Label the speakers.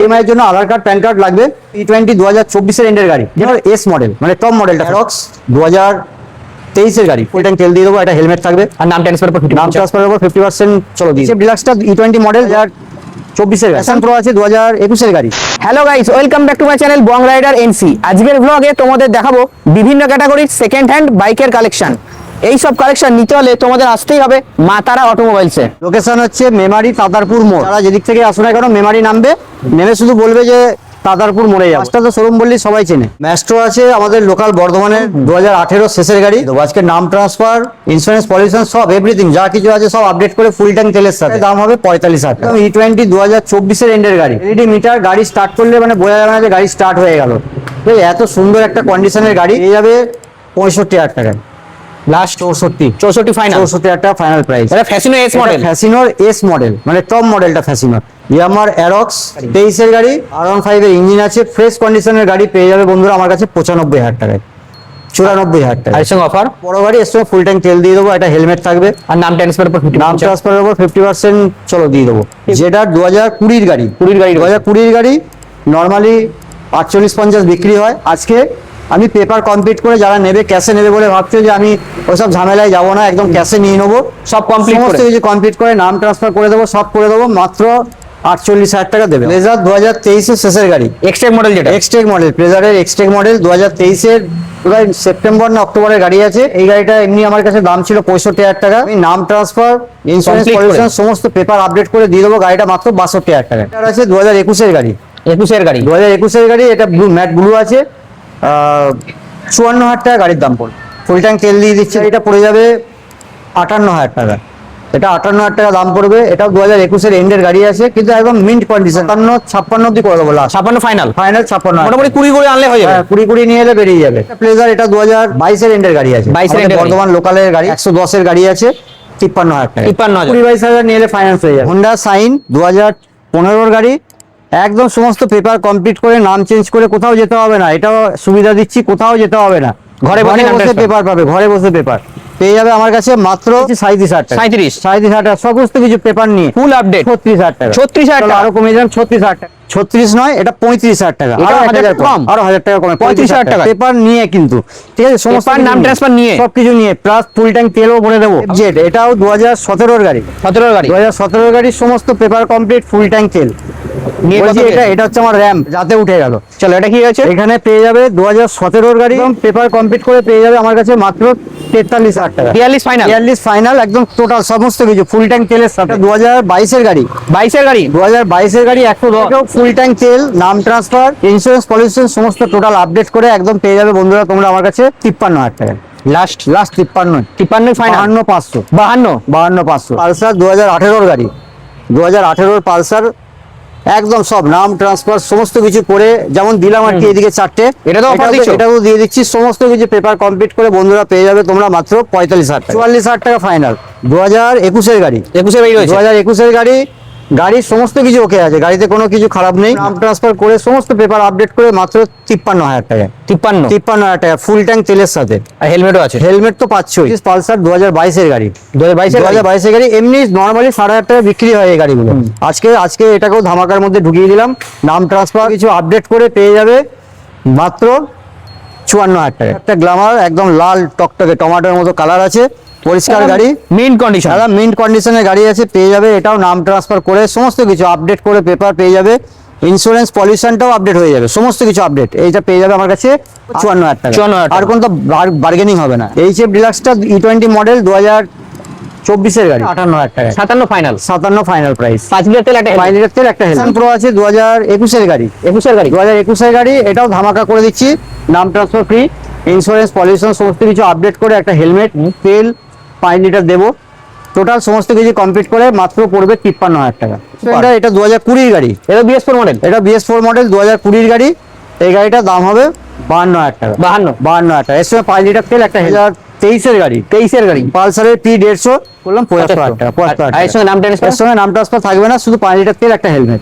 Speaker 1: EMI এর জন্য আধার card pan card লাগবে। ই20 2024 এর এন্ডের গাড়ি, যেটা এস মডেল মানে টপ মডেলটা। রক্স 2023 এর গাড়ি, ফুল ট্যাঙ্ক তেল দিয়ে দেবো, একটা হেলমেট থাকবে
Speaker 2: আর নাম ট্রান্সফার উপর
Speaker 1: নাম ট্রান্সফারের উপর 50% চলো দিই। ডিলাক্সটা ই20 মডেল 2024 এর গাড়ি, প্রো আছে 2021 এর গাড়ি।
Speaker 2: Hello guys, welcome back to my channel Bong Rider NC. আজকের ব্লগে তোমাদের দেখাবো বিভিন্ন ক্যাটাগরির সেকেন্ড হ্যান্ড বাইকের কালেকশন। এই সব কালেকশন নিতে হলে তোমাদের আসতেই হবে মা তারা অটোমোবাইলসে।
Speaker 1: লোকেশন হচ্ছে মেমারি তাতারপুর মোড়। যারা যেদিক থেকে আসো না কেন মেমারি নামবে, নেমে শুধু বলবে যে তাতারপুর মোড়ে যাবো। পাঁচটা তো শোরুম বললেই সবাই চেনে। ম্যাস্ট্রো আছে আমাদের লোকাল বর্ধমানের 2018 শেষের গাড়ি। তো আজকে নাম ট্রান্সফার, ইন্স্যুরেন্স, পলিউশন সব এভরিথিং যা কিছু আছে সব আপডেট করে ফুল ট্যাঙ্ক তেলের সাথে। দাম হবে 45,000 টাকা। ই20 2024 এর এন্ডের গাড়ি। এলইডি মিটার, গাড়ি স্টার্ট করলে মানে বোঝা যাবে না যে গাড়ি স্টার্ট হয়ে গেল। তো এত সুন্দর একটা কন্ডিশনের গাড়ি পেয়ে যাবে 65,000 টাকায়। লাস্ট 64 ফাইনাল, 64,000 টাকা ফাইনাল প্রাইস।
Speaker 2: এটা ফ্যাসিনো এস মডেল,
Speaker 1: ফ্যাসিনোর এস মডেল মানে টপ মডেলটা ফ্যাসিনোর। ইয়ামার অ্যারক্স 23 এর গাড়ি, R15 এর ইঞ্জিন আছে, ফ্রেশ কন্ডিশনের গাড়ি পেয়ে যাবে বন্ধুরা আমার কাছে 95,000 টাকায়, 94,000 টাকা।
Speaker 2: আর সঙ্গে অফার
Speaker 1: বড় গাড়ি, এর সঙ্গে ফুল ট্যাঙ্ক তেল দিয়ে দেবো, একটা হেলমেট থাকবে
Speaker 2: আর নাম ট্রান্সফার উপর
Speaker 1: নাম ট্রান্সফারের উপর 50% চলো দিয়ে দেবো। যেটা 2020 গাড়ি, 2020 গাড়ি নর্মালি 48-50 বিক্রি হয়। আজকে আমি পেপার কমপ্লিট করে, যারা নেবে ক্যাশে নেবে বলে ভাবছো যে আমি ওইসব ঝামেলায় যাবো না, একদম ক্যাশে নিয়ে নেবো।
Speaker 2: সব কমপ্লিট করে,
Speaker 1: সমস্ত কিছু কমপ্লিট করে নাম ট্রান্সফার করে দেবো, সব করে দেবো, মাত্র 48,000 টাকা দেবে। প্লেজার 2023 এর শেষের গাড়ি,
Speaker 2: এক্সটেক মডেল, যেটা
Speaker 1: এক্সটেক মডেল, প্লেজারের এক্সটেক মডেল 2023 এর প্রায় সেপ্টেম্বর না অক্টোবরের গাড়ি আছে। এই গাড়িটা এমনি আমার কাছে দাম ছিল 65,000 টাকা। আমি নাম ট্রান্সফার, ইন্স্যুরেন্স, পলিউশন সমস্ত পেপার আপডেট করে দিয়ে দেবো, গাড়িটা মাত্র 62,000 টাকা। এটা আছে 2021 এর গাড়ি, 2021 এর গাড়ি। এটা ব্লু, ম্যাট ব্লু আছে। 54,000 টাকা গাড়ির দাম পড়বে, ফুল ট্যাঙ্ক তেল দিয়ে দিচ্ছে। এটা পড়ে যাবে 58,000 টাকা। এটা 58,000 টাকা দাম পড়বে। এটাও 2021 এর এন্ডের গাড়ি আছে, কিন্তু একদম মিন্ট কন্ডিশন। 56 অব্দি করে দেবো, লাস্ট
Speaker 2: 56 ফাইনাল,
Speaker 1: 56।
Speaker 2: মোটামুটি 20 করে আনলে হয়ে যাবে।
Speaker 1: 20 নিয়ে এলে বেরিয়ে যাবে। প্লেজার এটা 2022 এর এন্ডের গাড়ি আছে,
Speaker 2: 22 এর
Speaker 1: বর্ধমান লোকালের গাড়ি, 110 এর গাড়ি আছে, 53,000 টাকা। 20-22,000 নিয়ে এলে ফাইন্যান্স হয়ে যাবে। হোন্ডা সাইন 2015 এর গাড়ি, একদম সমস্ত পেপার কমপ্লিট করে, নাম চেঞ্জ করে, কোথাও যেতে হবে না। এটাও সুবিধা দিচ্ছি, কোথাও যেতে হবে না, ঘরে বসে পেপার পাবে, ঘরে বসে পেপার পেয়ে যাবে আমার কাছে মাত্র 37,000 টাকা। 37,000 টাকা সমস্ত কিছু পেপার নিয়ে ফুল আপডেট 36,000 টাকা।
Speaker 2: 36,000 টাকা
Speaker 1: আরো কমে যান, 36,000 টাকা। 36 নয়, এটা 35,000 টাকা, আরো 1,000 কম, আরো 1,000 টাকা কমে 35,000 টাকা পেপার নিয়ে। কিন্তু ঠিক আছে, সমস্ত
Speaker 2: নাম ট্রান্সফার নিয়ে
Speaker 1: সবকিছু নিয়ে প্লাস ফুল ট্যাঙ্ক তেলও ভরে দেবো। জেড এটাও 2017 এর গাড়ি, 2017 এর গাড়ি, সমস্ত পেপার কমপ্লিট, ফুল ট্যাঙ্ক তেল নিয়ে। এটা হচ্ছে আমার র্যাম্প, যাতে উঠে গেল।
Speaker 2: চলো, এটা কি আছে?
Speaker 1: এখানে পেয়ে যাবে 2017 এর গাড়ি, পেপার কমপ্লিট করে পেয়ে যাবে আমার কাছে মাত্র 43,000 টাকা।
Speaker 2: 43 ফাইনাল,
Speaker 1: 43 ফাইনাল, একদম টোটাল সমস্ত কিছু ফুল ট্যাঙ্ক তেলের সাথে। 2022 এর গাড়ি, 2022 এর গাড়ি 110, ফুল ট্যাঙ্ক তেল, নাম ট্রান্সফার, ইন্স্যুরেন্স, পলিউশন সমস্ত টোটাল আপডেট করে একদম পেয়ে যাবে বন্ধুরা তোমরা আমার কাছে 53,000 টাকা। Last 53 final, 52,500। পালসার 2018 এর গাড়ি, 2018 এর পালসার, একদম সব নাম ট্রান্সফার সমস্ত কিছু করে যেমন দিলাম আর কি, এদিকে 4টে,
Speaker 2: এটা তো অফার দিচ্ছ,
Speaker 1: এটাও দিয়ে দিচ্ছি। সমস্ত কিছু পেপার কমপ্লিট করে বন্ধুরা পেয়ে যাবে তোমরা মাত্র 45,000 টাকা, 44,000 টাকা ফাইনাল। 2021 এর গাড়ি, 2021 এর গাড়ি, গাড়ির সমস্ত কিছু ওকে আছে, গাড়িতে কোনো কিছু খারাপ নেই। নাম ট্রান্সফার করে সমস্ত পেপার আপডেট করে মাত্র 53,000 টাকা, 53,000 টাকা ফুল ট্যাঙ্ক তেলের সাথে।
Speaker 2: আর হেলমেটও আছে,
Speaker 1: হেলমেট তো পাচ্ছই। পালসার 2022 এর গাড়ি, 2022 এর গাড়ি, এমনি নর্মালি 7,500 টাকা বিক্রি হয় এই গাড়িগুলো। আজকে এটাকেও ধামাকার মধ্যে ঢুকিয়ে দিলাম। নাম ট্রান্সফার কিছু আপডেট করে পেয়ে যাবে মাত্র 54,000 টাকা। একটা গ্ল্যামার, একদম লাল টকটকে টমেটোর মতো কালার আছে, পরিষ্কার গাড়ি,
Speaker 2: মিন্ট কন্ডিশন,
Speaker 1: মিন্ট কন্ডিশনের গাড়ি আছে, পেয়ে যাবে। এটাও নাম ট্রান্সফার করে সমস্ত কিছু আপডেট করে পেপার পেয়ে যাবে, ইন্স্যুরেন্স, পলিউশনটাও আপডেট হয়ে যাবে, সমস্ত কিছু আপডেট। এইটা পেয়ে যাবে আমার কাছে 54,000 টাকা, আর কোনো বার্গেনিং হবে না। এইচএফ ডিলাক্সটা ই20 মডেল 2024 এর গাড়ি, 58,000 টাকা, 57 ফাইনাল প্রাইস।
Speaker 2: 5 লিটার তেল, একটা
Speaker 1: 5 লিটার তেল, একটা হেলমেট। প্রো আছে 2021 এর গাড়ি, 2021 এর গাড়ি, এটাও ধামাকা করে দিচ্ছি, নাম ট্রান্সফার ফ্রি, ইন্স্যুরেন্স, পলিউশন সমস্ত কিছু আপডেট করে একটা হেলমেট, তেল 5 লিটার দেবো, টোটাল সমস্ত কিছু কমপ্লিট করে মাত্র পড়বে 53,000 টাকা। এটা 2020 এর গাড়ি,
Speaker 2: এটা BS4 মডেল,
Speaker 1: এটা BS4 মডেল 2020 এর গাড়ি। এই গাড়িটার দাম হবে 52,000 টাকা, 52,000 টাকা। এর সঙ্গে 5 লিটার তেল, একটা 2023 এর গাড়ি, পালসারের P150 করলাম 75,000 টাকা, 75,000 টাকা।
Speaker 2: এর সঙ্গে নাম ট্রান্সফার
Speaker 1: থাকবে না, শুধু 5 লিটার তেল, একটা হেলমেট।